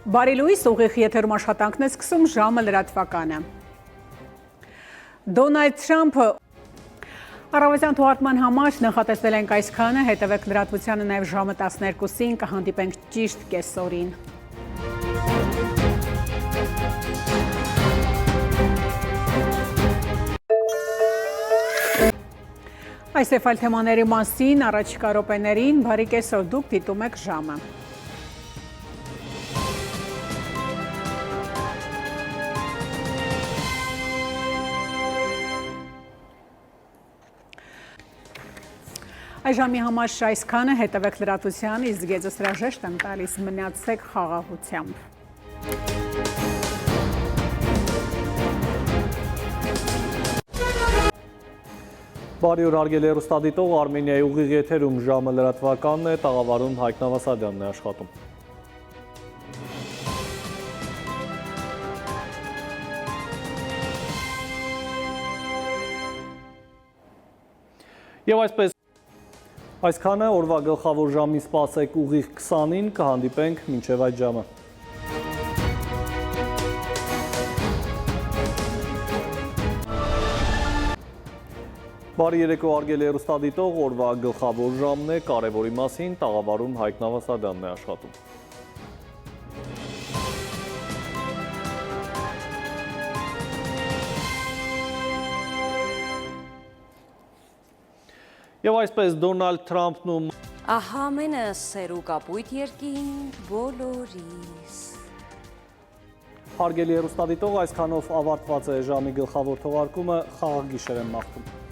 Բարի լույս, ուղիղ եթերում աշխատանքն է սկսում ժամը լրատվականը։ Դոնալդ Թրամփը առավոտյան թողարկման համար նախատեսվել ենք այսքանը, հետևեք լրատվությանը նաև ժամը 12-ին, կհանդիպենք ճիշտ կեսօրին։ Այս եւ այլ թեմաների մասին առաջիկա րոպեներին բարի կեսօր, դուք դիտում եք ժամը։ Այս ժամի համար այսքանը, հետևեք լրատվությանը, իսկ գեծս հրաժեշտ եմ տալիս, մնացեք խաղաղությամբ։ Բարի օր հարգելի հեռուստադիտող, Արմենիայի ուղիղ եթերում ժամը լրատվականն է, տաղավարում Հայկ Նավասարյանն է աշխատում։ Եվ այսքանը օրվա գլխավոր ժամին սպասեք ուղիղ 20-ին, կհանդիպենք մինչև այդ ժամը։ Բարի երեկո հարգելի հեռուստադիտող, օրվա գլխավոր ժամն է, կարևորի մասին տաղավարում Հայկ Նավասարյանն է աշխատում։ Եվ այսպես Դոնալդ Թրամփն ու Ահա մենը սերու կապույտ երկինք բոլորիս։ Հարգելի հեռուստադիտող, այսքանով ավարտված է ժամի գլխավոր թողարկումը, խաղաղ գիշեր եմ մաղթում։